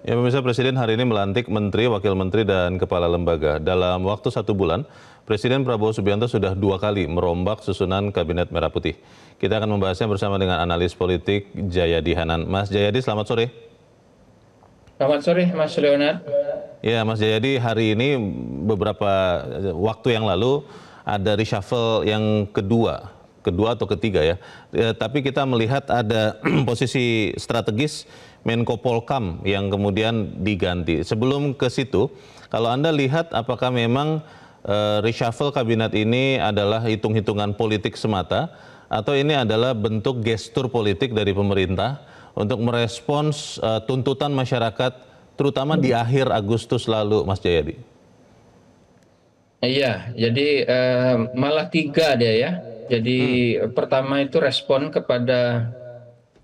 Ya, pemirsa, Presiden hari ini melantik Menteri, Wakil Menteri, dan Kepala Lembaga. Dalam waktu 1 bulan, Presiden Prabowo Subianto sudah 2 kali merombak susunan Kabinet Merah Putih. Kita akan membahasnya bersama dengan analis politik Jayadi Hanan. Mas Jayadi, selamat sore. Selamat sore, Mas Leonard. Ya, Mas Jayadi, hari ini beberapa waktu yang lalu ada reshuffle yang kedua atau ketiga ya. Tapi kita melihat ada posisi strategis Menko Polkam yang kemudian diganti. Sebelum ke situ, kalau Anda lihat apakah memang reshuffle kabinet ini adalah hitung-hitungan politik semata atau ini adalah bentuk gestur politik dari pemerintah untuk merespons tuntutan masyarakat terutama di akhir Agustus lalu, Mas Jayadi? Iya, jadi malah 3 dia ya. Jadi pertama itu respon kepada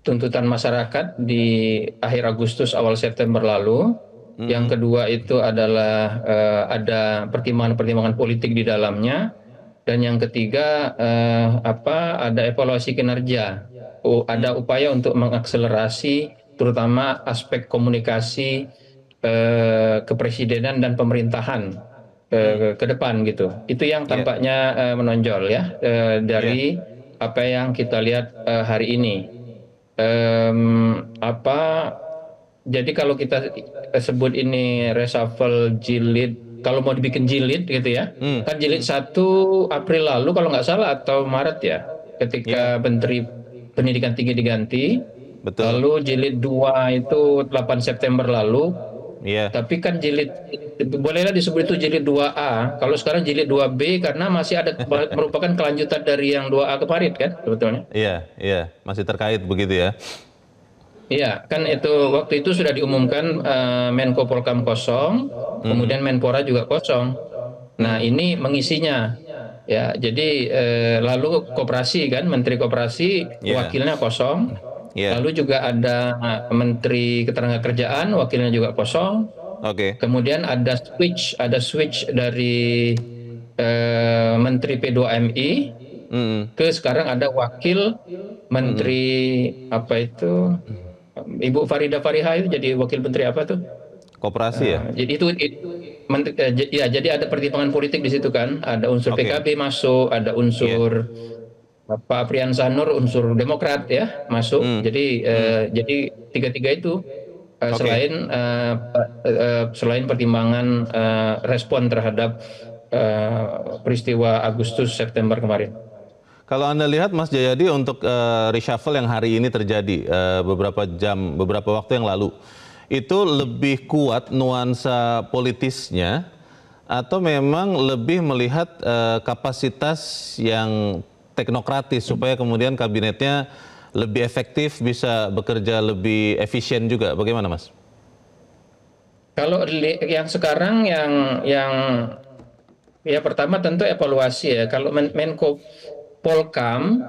tuntutan masyarakat di akhir Agustus awal September lalu. Yang kedua itu adalah ada pertimbangan-pertimbangan politik di dalamnya. Dan yang ketiga ada evaluasi kinerja. Ada upaya untuk mengakselerasi terutama aspek komunikasi kepresidenan dan pemerintahan ke depan gitu. Itu yang tampaknya menonjol ya dari apa yang kita lihat hari ini. Jadi kalau kita sebut ini reshuffle jilid, kalau mau dibikin jilid gitu ya, kan jilid 1 April lalu kalau nggak salah atau Maret ya, ketika Menteri Pendidikan Tinggi diganti. Betul. Lalu jilid 2 itu 8 September lalu. Tapi kan jilid, bolehlah disebut itu jilid 2A. Kalau sekarang jilid 2B karena masih ada merupakan kelanjutan dari yang 2A kemarin kan sebetulnya. Iya, masih terkait begitu ya. Iya, kan itu waktu itu sudah diumumkan Menko Polkam kosong, kemudian Menpora juga kosong. Nah, ini mengisinya. Ya, jadi lalu koperasi kan, Menteri Koperasi wakilnya kosong. Lalu juga ada Menteri Ketenagakerjaan, wakilnya juga kosong. Kemudian ada switch dari Menteri P2MI ke sekarang ada wakil Menteri apa itu Ibu Farida Fariha itu jadi wakil menteri apa tuh? Koperasi ya. Jadi itu ya, jadi ada pertimbangan politik di situ kan. Ada unsur PKB masuk, ada unsur Pak Apriansa-Nur unsur Demokrat ya masuk. Jadi tiga-tiga itu selain pertimbangan respon terhadap peristiwa Agustus September kemarin. Kalau Anda lihat, Mas Jayadi, untuk reshuffle yang hari ini terjadi beberapa waktu yang lalu, itu lebih kuat nuansa politisnya atau memang lebih melihat kapasitas yang teknokratis supaya kemudian kabinetnya lebih efektif, bisa bekerja lebih efisien juga? Bagaimana, Mas? Kalau yang sekarang yang ya pertama tentu evaluasi ya. Kalau Menko Polkam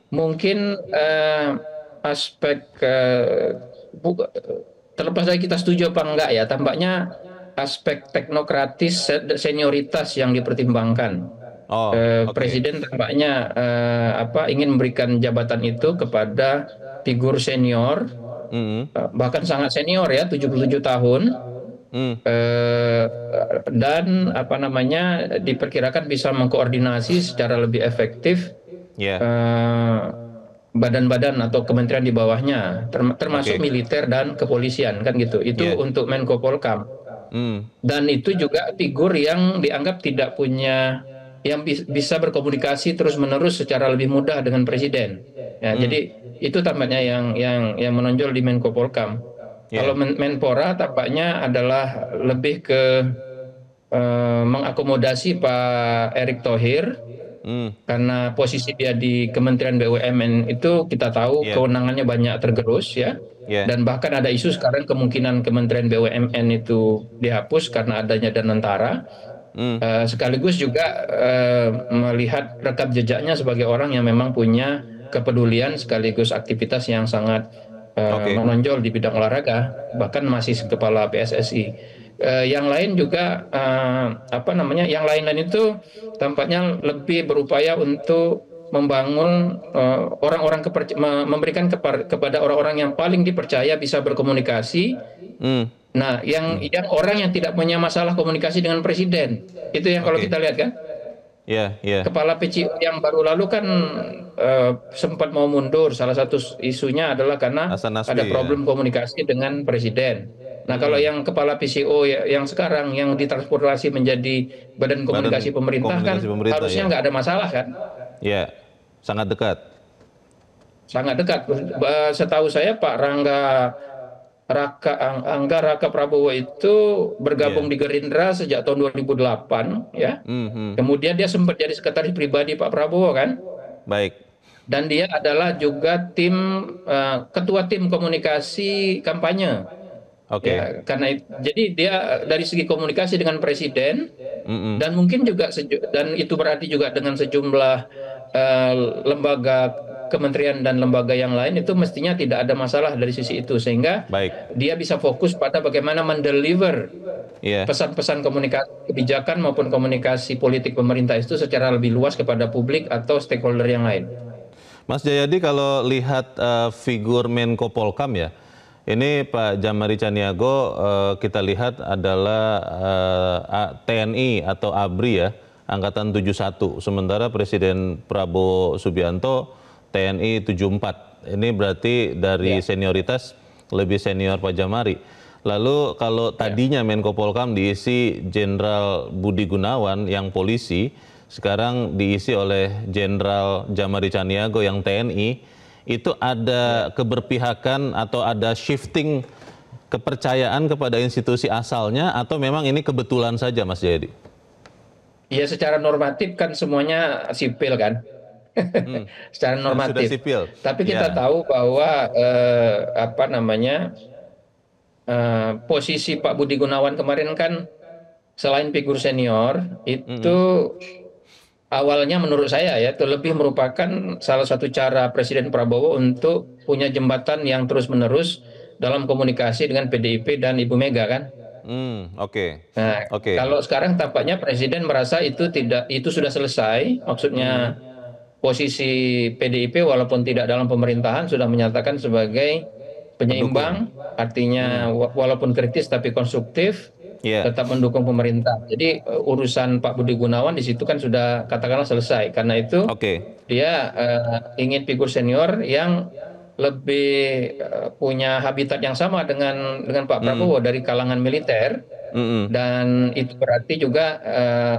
mungkin aspek terlepas dari kita setuju apa enggak ya, tampaknya aspek teknokratis senioritas yang dipertimbangkan. Presiden tampaknya ingin memberikan jabatan itu kepada figur senior, bahkan sangat senior ya, 77 tahun. Dan diperkirakan bisa mengkoordinasi secara lebih efektif badan-badan atau kementerian di bawahnya, termasuk militer dan kepolisian kan gitu. Itu untuk Menko Polkam. Dan itu juga figur yang dianggap tidak punya, yang bisa berkomunikasi terus-menerus secara lebih mudah dengan presiden. Ya, jadi itu tampaknya yang menonjol di Menko Polkam. Kalau Menpora tampaknya adalah lebih ke mengakomodasi Pak Erick Thohir, karena posisi dia di Kementerian BUMN itu kita tahu kewenangannya banyak tergerus ya, dan bahkan ada isu sekarang kemungkinan Kementerian BUMN itu dihapus karena adanya Danantara. Sekaligus juga melihat rekam jejaknya sebagai orang yang memang punya kepedulian sekaligus aktivitas yang sangat menonjol di bidang olahraga, bahkan masih kepala PSSI. Yang lain juga yang lain-lain itu tampaknya lebih berupaya untuk membangun memberikan kepada orang-orang yang paling dipercaya bisa berkomunikasi Nah, yang orang yang tidak punya masalah komunikasi dengan presiden, itu yang kalau kita lihat kan, kepala PCO yang baru lalu kan sempat mau mundur. Salah satu isunya adalah karena ada problem komunikasi dengan presiden. Nah, kalau yang kepala PCO yang sekarang yang ditransportasi menjadi Badan Komunikasi Pemerintah kan harusnya nggak ada masalah kan? Ya, sangat dekat. Sangat dekat. Setahu saya Pak Angga Raka Prabowo itu bergabung di Gerindra sejak tahun 2008 ya. Kemudian dia sempat jadi sekretaris pribadi Pak Prabowo kan. Baik. Dan dia adalah juga ketua tim komunikasi kampanye. Ya, karena jadi dia dari segi komunikasi dengan presiden dan mungkin juga dan itu berarti juga dengan sejumlah lembaga kementerian dan lembaga yang lain itu mestinya tidak ada masalah dari sisi itu, sehingga dia bisa fokus pada bagaimana mendeliver pesan-pesan komunikasi kebijakan maupun komunikasi politik pemerintah itu secara lebih luas kepada publik atau stakeholder yang lain. Mas Jayadi, kalau lihat figur Menko Polkam ya, ini Pak Jamari Caniago kita lihat adalah TNI atau ABRI ya, Angkatan 71, sementara Presiden Prabowo Subianto TNI 74. Ini berarti dari senioritas lebih senior Pak Jamari. Lalu kalau tadinya Menko Polkam diisi Jenderal Budi Gunawan yang polisi, sekarang diisi oleh Jenderal Jamari Caniago yang TNI, itu ada keberpihakan atau ada shifting kepercayaan kepada institusi asalnya atau memang ini kebetulan saja Mas Jayadi? Ya, secara normatif kan semuanya sipil kan. Secara normatif. Tapi kita tahu bahwa posisi Pak Budi Gunawan kemarin kan selain figur senior itu awalnya menurut saya ya itu lebih merupakan salah satu cara Presiden Prabowo untuk punya jembatan yang terus-menerus dalam komunikasi dengan PDIP dan Ibu Mega kan. Nah, kalau sekarang tampaknya Presiden merasa itu sudah selesai, maksudnya posisi PDIP walaupun tidak dalam pemerintahan sudah menyatakan sebagai penyeimbang, artinya walaupun kritis tapi konstruktif, tetap mendukung pemerintah. Jadi urusan Pak Budi Gunawan di situ kan sudah katakanlah selesai. Karena itu dia ingin figur senior yang lebih punya habitat yang sama dengan Pak Prabowo dari kalangan militer, dan itu berarti juga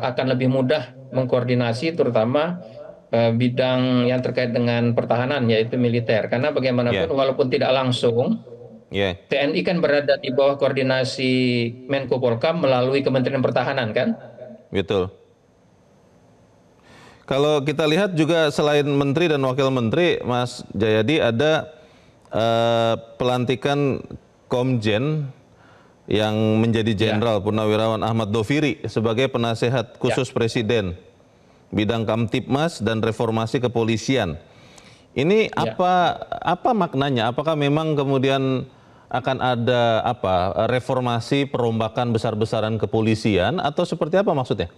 akan lebih mudah mengkoordinasi terutama bidang yang terkait dengan pertahanan yaitu militer, karena bagaimanapun walaupun tidak langsung TNI kan berada di bawah koordinasi Menko Polkam melalui Kementerian Pertahanan kan. Betul. Kalau kita lihat juga selain menteri dan wakil menteri, Mas Jayadi, ada pelantikan Komjen yang menjadi Jenderal Purnawirawan Ahmad Doviri sebagai penasehat khusus Presiden bidang Kamtipmas dan reformasi kepolisian. Ini apa maknanya? Apakah memang kemudian akan ada reformasi perombakan besar-besaran kepolisian atau seperti apa maksudnya?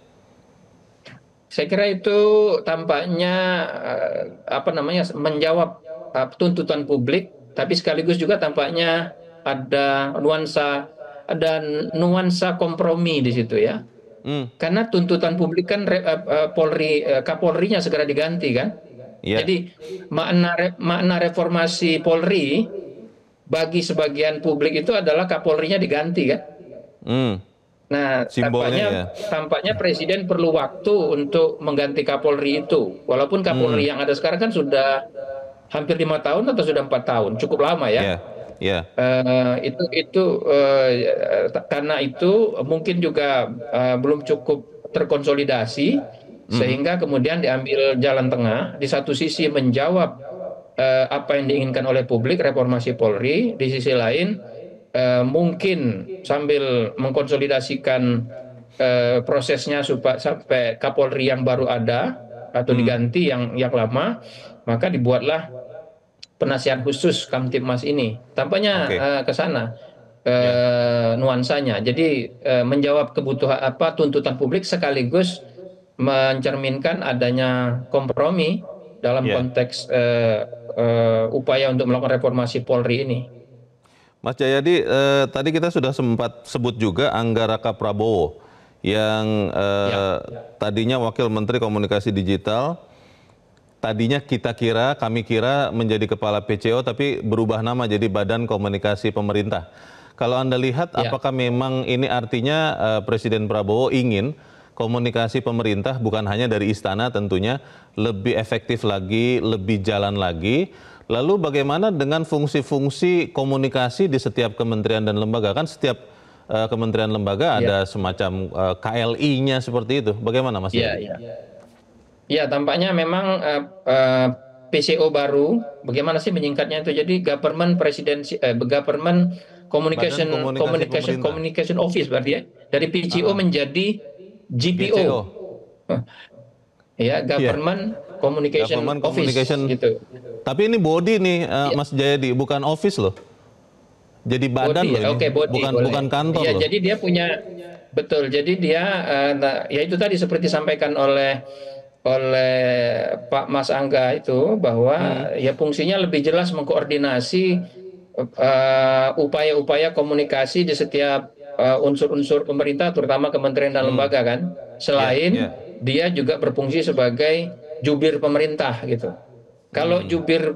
Saya kira itu tampaknya menjawab tuntutan publik, tapi sekaligus juga tampaknya ada nuansa kompromi di situ ya. Karena tuntutan publik kan Kapolrinya segera diganti kan. Jadi makna reformasi Polri bagi sebagian publik itu adalah Kapolrinya diganti kan. Nah, tampaknya Presiden perlu waktu untuk mengganti Kapolri itu. Walaupun Kapolri yang ada sekarang kan sudah hampir 5 tahun atau sudah 4 tahun, cukup lama ya. Karena itu mungkin juga belum cukup terkonsolidasi sehingga kemudian diambil jalan tengah. Di satu sisi menjawab apa yang diinginkan oleh publik reformasi Polri, di sisi lain mungkin sambil mengkonsolidasikan prosesnya sampai Kapolri yang baru ada atau diganti yang lama, maka dibuatlah penasihat khusus Kamtipmas ini. Tampaknya ke sana nuansanya. Jadi menjawab kebutuhan tuntutan publik sekaligus mencerminkan adanya kompromi dalam konteks upaya untuk melakukan reformasi Polri ini. Mas Jayadi, tadi kita sudah sempat sebut juga Anggaraka Prabowo yang tadinya Wakil Menteri Komunikasi Digital, tadinya kami kira menjadi Kepala PCO, tapi berubah nama jadi Badan Komunikasi Pemerintah. Kalau Anda lihat, apakah memang ini artinya Presiden Prabowo ingin komunikasi pemerintah bukan hanya dari istana tentunya lebih efektif lagi, lebih jalan lagi. Lalu bagaimana dengan fungsi-fungsi komunikasi di setiap kementerian dan lembaga? Kan setiap kementerian lembaga ada semacam KLI-nya seperti itu. Bagaimana Mas Yadi? Ya, tampaknya memang PCO baru, bagaimana sih menyingkatnya itu? Jadi Government Communication Office berarti ya. Dari PCO menjadi GPO. Ya, Government Communication Office gitu. Tapi ini body nih Mas Jayadi, bukan office loh. Jadi badan loh ini, bukan kantor loh. Jadi dia punya, betul. Jadi dia, ya itu tadi seperti disampaikan oleh Pak Mas Angga itu bahwa ya fungsinya lebih jelas mengkoordinasi upaya-upaya komunikasi di setiap unsur-unsur pemerintah, terutama kementerian dan lembaga kan. Selain dia juga berfungsi sebagai jubir pemerintah gitu. Kalau jubir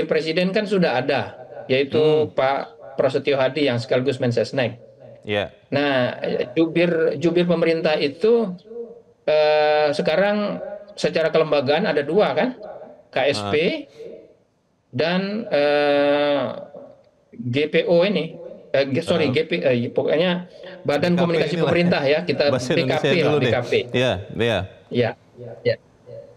presiden kan sudah ada, yaitu Pak Prasetyo Hadi yang sekaligus Mensesnek. Nah, jubir pemerintah itu sekarang secara kelembagaan ada dua kan, KSP dan GPO ini, pokoknya Badan Komunikasi Pemerintah ya, kita BKP lah, BKP. Ya.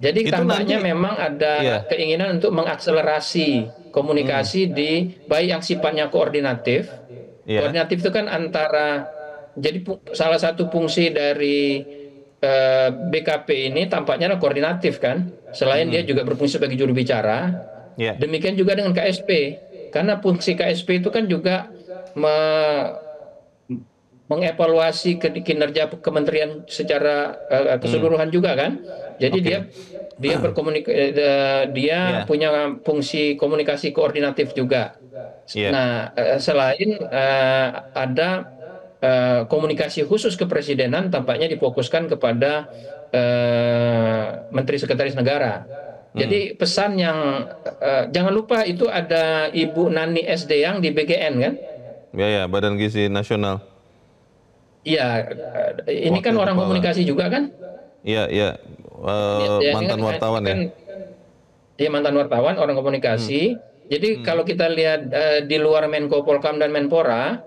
Jadi tampaknya memang ada keinginan untuk mengakselerasi komunikasi di baik yang sifatnya koordinatif. Koordinatif itu kan antara, jadi salah satu fungsi dari BKP ini tampaknya adalah koordinatif kan. Selain dia juga berfungsi sebagai juru bicara. Demikian juga dengan KSP. Karena fungsi KSP itu kan juga mengevaluasi kinerja kementerian secara keseluruhan juga kan. Jadi dia punya fungsi komunikasi koordinatif juga. Nah, selain ada komunikasi khusus kepresidenan, tampaknya difokuskan kepada Menteri Sekretaris Negara. Jadi pesan yang jangan lupa itu ada Ibu Nani SDyang di BGN kan? Ya, Badan Gizi Nasional. Iya, ini kan orang komunikasi juga kan? Iya, mantan wartawan ya. Iya, mantan wartawan, orang komunikasi. Jadi kalau kita lihat di luar Menko Polkam dan Menpora,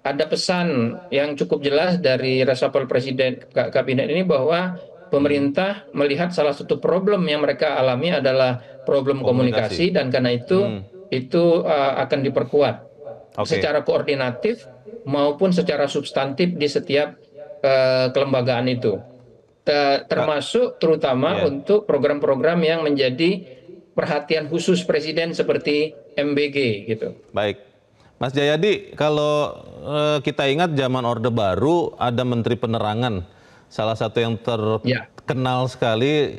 ada pesan yang cukup jelas dari reshuffle presiden kabinet ini bahwa pemerintah melihat salah satu problem yang mereka alami adalah problem komunikasi, dan karena itu akan diperkuat secara koordinatif maupun secara substantif di setiap kelembagaan itu, termasuk terutama untuk program-program yang menjadi perhatian khusus presiden seperti MBG gitu. Baik, Mas Jayadi, kalau kita ingat zaman Orde Baru ada Menteri Penerangan, salah satu yang terkenal sekali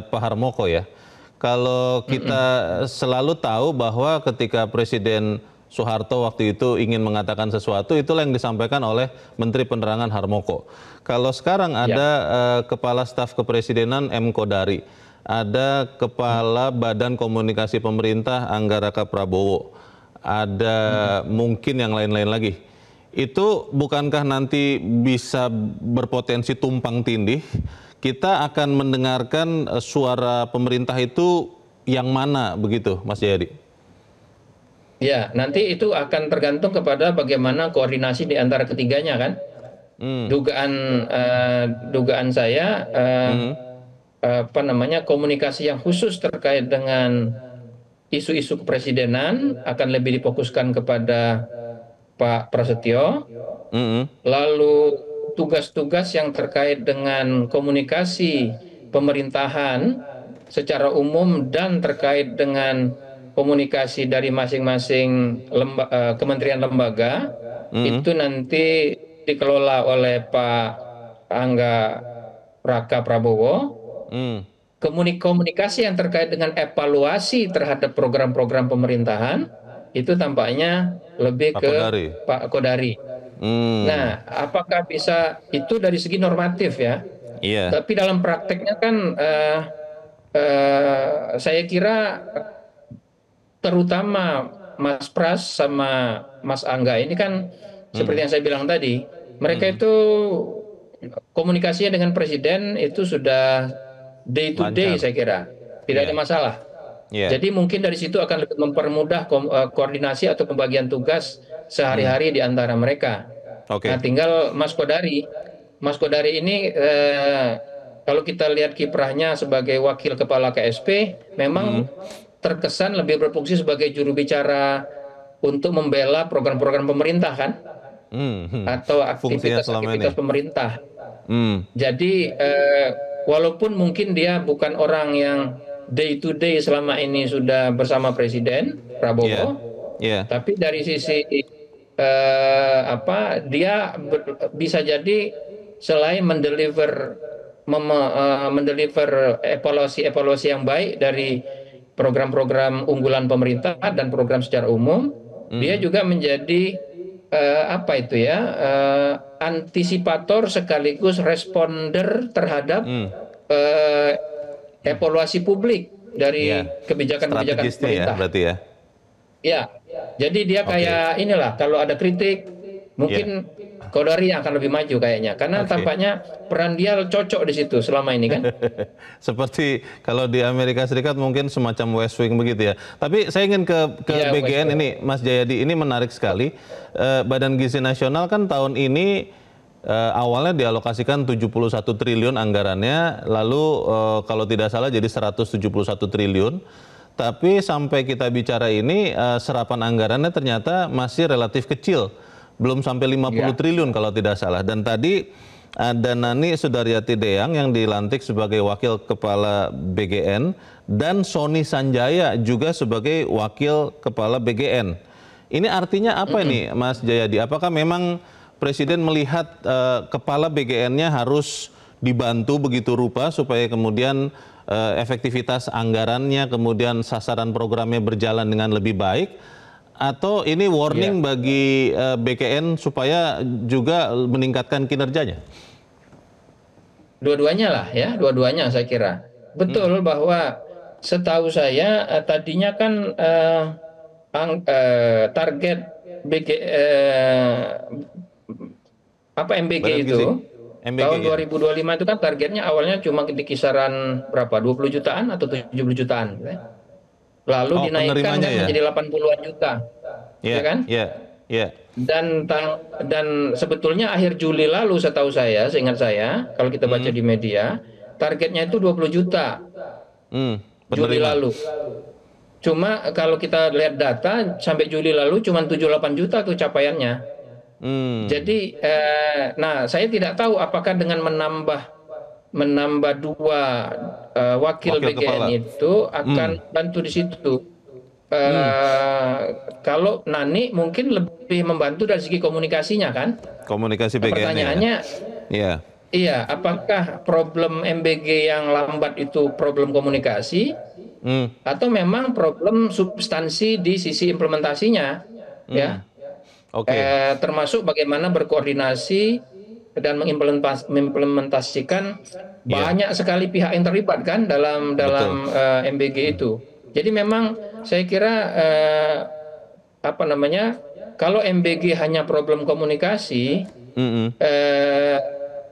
Pak Harmoko ya. Kalau kita selalu tahu bahwa ketika Presiden Soeharto waktu itu ingin mengatakan sesuatu, itulah yang disampaikan oleh Menteri Penerangan Harmoko. Kalau sekarang ada Kepala Staf Kepresidenan M. Kodari, ada Kepala Badan Komunikasi Pemerintah Anggaraka Prabowo, ada mungkin yang lain-lain lagi. Itu bukankah nanti bisa berpotensi tumpang tindih? Kita akan mendengarkan suara pemerintah itu yang mana begitu, Mas Jayadi? Ya, nanti itu akan tergantung kepada bagaimana koordinasi di antara ketiganya kan. Dugaan saya komunikasi yang khusus terkait dengan isu-isu kepresidenan akan lebih difokuskan kepada Pak Prasetyo. Lalu tugas-tugas yang terkait dengan komunikasi pemerintahan secara umum dan terkait dengan komunikasi dari masing-masing kementerian lembaga itu nanti dikelola oleh Pak Angga Raka Prabowo. Komunikasi yang terkait dengan evaluasi terhadap program-program pemerintahan itu tampaknya lebih Pak ke Kodari. Pak Kodari. Nah, apakah bisa itu dari segi normatif ya? Iya. Tapi dalam prakteknya kan saya kira terutama Mas Pras sama Mas Angga ini kan seperti yang saya bilang tadi, mereka itu komunikasinya dengan presiden itu sudah day to day, Lancar. saya kira tidak ada Iya. masalah. Iya. Jadi mungkin dari situ akan lebih mempermudah koordinasi atau pembagian tugas sehari-hari di antara mereka. Oke. Nah, tinggal Mas Kodari ini kalau kita lihat kiprahnya sebagai wakil kepala KSP, memang terkesan lebih berfungsi sebagai juru bicara untuk membela program-program pemerintah kan, atau Fungsinya selama ini. aktivitas-aktivitas pemerintah. Hmm. Jadi walaupun mungkin dia bukan orang yang day to day selama ini sudah bersama Presiden Prabowo, tapi dari sisi dia bisa jadi selain mendeliver evaluasi yang baik dari program-program unggulan pemerintah dan program secara umum, dia juga menjadi antisipator sekaligus responder terhadap evaluasi publik dari kebijakan-kebijakan pemerintah. Ya, berarti ya. Ya, jadi dia kayak inilah, kalau ada kritik mungkin Kodari yang akan lebih maju kayaknya, karena tampaknya peran dia cocok di situ selama ini kan. Seperti kalau di Amerika Serikat mungkin semacam West Wing begitu ya. Tapi saya ingin ke BGN ini, Mas Jayadi, ini menarik sekali. Badan Gizi Nasional kan tahun ini awalnya dialokasikan 71 triliun anggarannya, lalu kalau tidak salah jadi 171 triliun. Tapi sampai kita bicara ini serapan anggarannya ternyata masih relatif kecil, belum sampai 50 triliun kalau tidak salah. Dan tadi ada Nani Sudaryati Deyang yang dilantik sebagai wakil kepala BGN dan Sony Sanjaya juga sebagai wakil kepala BGN. Ini artinya apa ini, Mas Jayadi? Apakah memang Presiden melihat kepala BGN-nya harus dibantu begitu rupa supaya kemudian efektivitas anggarannya, kemudian sasaran programnya berjalan dengan lebih baik? Atau ini warning bagi BGN supaya juga meningkatkan kinerjanya? Dua-duanya lah ya, dua-duanya saya kira. Betul bahwa setahu saya tadinya kan target MBG itu tahun 2025 itu kan targetnya awalnya cuma di kisaran berapa? 20 jutaan atau 70 jutaan. Lalu dinaikkan kan menjadi 80-an juta. Ya kan? Dan sebetulnya akhir Juli lalu setahu saya, seingat saya, kalau kita baca di media, targetnya itu 20 juta. Juli lalu. Cuma kalau kita lihat data sampai Juli lalu cuma 78 juta tuh capaiannya. Jadi nah saya tidak tahu apakah dengan menambah dua wakil BGN kepala itu akan bantu di situ. Kalau Nani mungkin lebih membantu dari segi komunikasinya kan. Komunikasi BGN. Pertanyaannya, iya, apakah problem MBG yang lambat itu problem komunikasi atau memang problem substansi di sisi implementasinya, ya? Termasuk bagaimana berkoordinasi dan mengimplementasikan banyak sekali pihak yang terlibat kan dalam MBG itu. Jadi memang saya kira kalau MBG hanya problem komunikasi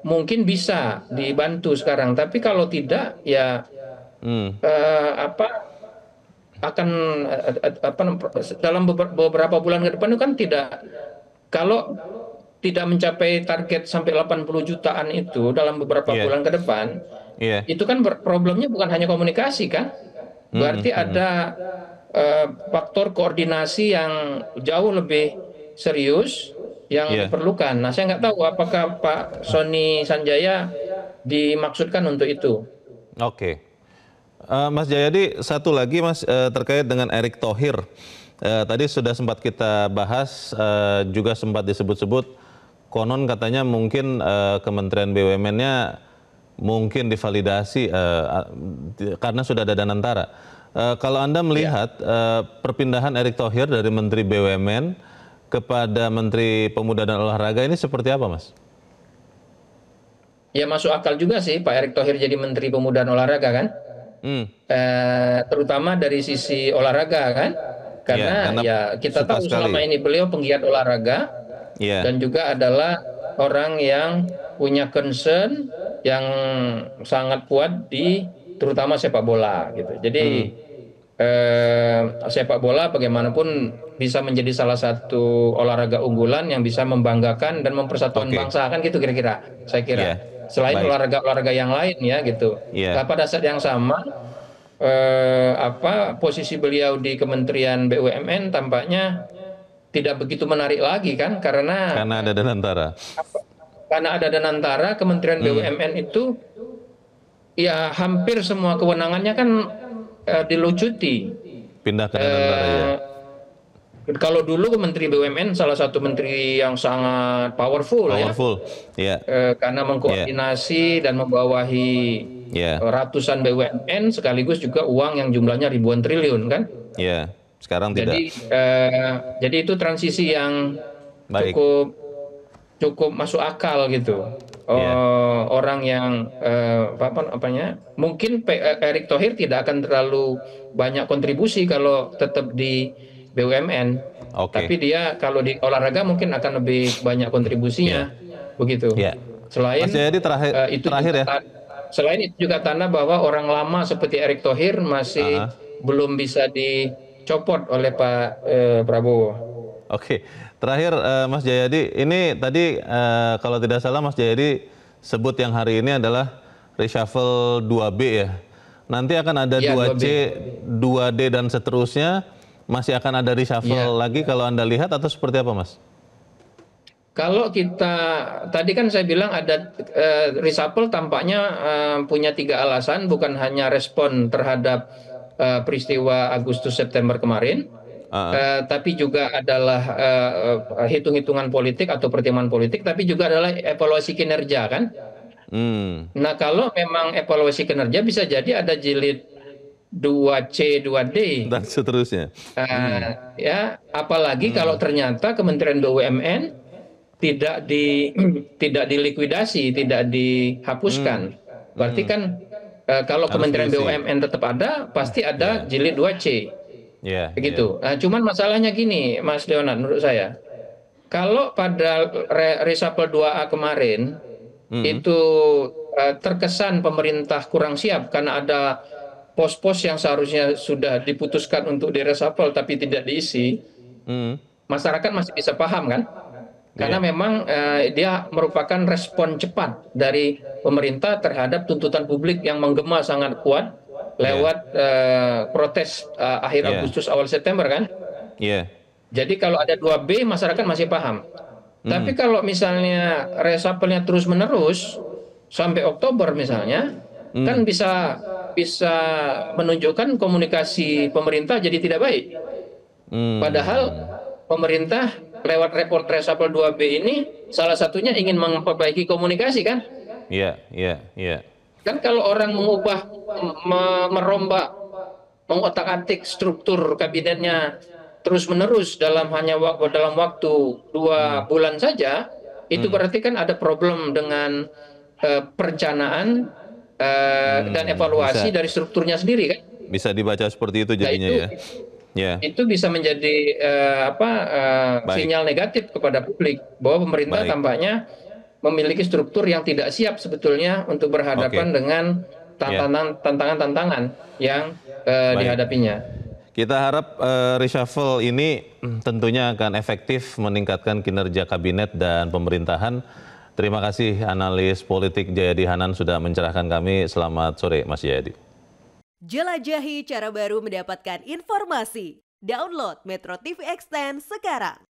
mungkin bisa dibantu sekarang, tapi kalau tidak ya dalam beberapa bulan ke depan itu kan kalau tidak mencapai target sampai 80 jutaan itu dalam beberapa bulan ke depan, itu kan problemnya bukan hanya komunikasi kan, berarti ada faktor koordinasi yang jauh lebih serius yang diperlukan. Nah, saya nggak tahu apakah Pak Sony Sanjaya dimaksudkan untuk itu. Mas Jayadi, satu lagi Mas terkait dengan Erick Thohir. Tadi sudah sempat kita bahas, juga sempat disebut-sebut konon katanya mungkin Kementerian BUMN-nya mungkin divalidasi karena sudah ada Danantara. Kalau Anda melihat perpindahan Erick Thohir dari Menteri BUMN kepada Menteri Pemuda dan Olahraga ini seperti apa, Mas? Ya masuk akal juga sih Pak Erick Thohir jadi Menteri Pemuda dan Olahraga kan, terutama dari sisi olahraga kan, karena ya kita tahu selama ini beliau penggiat olahraga dan juga adalah orang yang punya concern yang sangat kuat di terutama sepak bola gitu. Jadi sepak bola bagaimanapun bisa menjadi salah satu olahraga unggulan yang bisa membanggakan dan mempersatukan bangsa kan gitu kira-kira saya kira. Selain olahraga-olahraga yang lain ya gitu. Nah, pada saat yang sama posisi beliau di Kementerian BUMN tampaknya tidak begitu menarik lagi kan karena ada Danantara. Karena ada Danantara, Kementerian BUMN itu ya hampir semua kewenangannya kan dilucuti. Pindah ke Danantara ya. Kalau dulu Menteri BUMN salah satu menteri yang sangat powerful ya, karena mengkoordinasi dan membawahi ratusan BUMN sekaligus juga uang yang jumlahnya ribuan triliun kan. Sekarang tidak. Jadi itu transisi yang cukup masuk akal gitu. Orang yang mungkin Erick Thohir tidak akan terlalu banyak kontribusi kalau tetap di BUMN, tapi dia kalau di olahraga mungkin akan lebih banyak kontribusinya, begitu. Selain Mas Jayadi selain itu juga tanda bahwa orang lama seperti Erick Thohir masih belum bisa dicopot oleh Pak Prabowo. Terakhir Mas Jayadi, ini tadi kalau tidak salah Mas Jayadi sebut yang hari ini adalah reshuffle 2B ya. Nanti akan ada 2C, 2D dan seterusnya. Masih akan ada reshuffle lagi kalau Anda lihat atau seperti apa, Mas? Kalau kita, tadi kan saya bilang ada reshuffle tampaknya punya 3 alasan, bukan hanya respon terhadap peristiwa Agustus September kemarin, tapi juga adalah hitung-hitungan politik atau pertimbangan politik, tapi juga adalah evaluasi kinerja kan. Nah kalau memang evaluasi kinerja bisa jadi ada jilid 2C, 2D dan seterusnya. Ya, apalagi kalau ternyata Kementerian BUMN tidak dilikuidasi, tidak dihapuskan. Berarti kan kalau Kementerian BUMN tetap ada, pasti ada jilid 2C. Begitu. Nah, cuman masalahnya gini, Mas Leonard, menurut saya, kalau pada reshuffle 2A kemarin itu terkesan pemerintah kurang siap karena ada pos-pos yang seharusnya sudah diputuskan untuk direshuffle tapi tidak diisi, masyarakat masih bisa paham kan? Karena memang dia merupakan respon cepat dari pemerintah terhadap tuntutan publik yang menggema sangat kuat lewat protes akhir Agustus awal September kan? Jadi kalau ada 2B masyarakat masih paham. Tapi kalau misalnya reshuffle-nya terus-menerus sampai Oktober misalnya, kan bisa menunjukkan komunikasi pemerintah jadi tidak baik. Padahal pemerintah lewat report reshuffle 2B ini salah satunya ingin memperbaiki komunikasi kan? Kan kalau orang mengubah, merombak, mengotak-atik struktur kabinetnya terus-menerus dalam waktu 2 bulan saja, itu berarti kan ada problem dengan perencanaan dan evaluasi dari strukturnya sendiri kan? Bisa dibaca seperti itu jadinya Itu bisa menjadi sinyal negatif kepada publik bahwa pemerintah tampaknya memiliki struktur yang tidak siap sebetulnya untuk berhadapan dengan tantangan-tantangan yang dihadapinya. Kita harap reshuffle ini tentunya akan efektif meningkatkan kinerja kabinet dan pemerintahan. Terima kasih analis politik Jayadi Hanan sudah mencerahkan kami. Selamat sore Mas Jayadi. Jelajahi cara baru mendapatkan informasi. Download Metro TV Extend sekarang.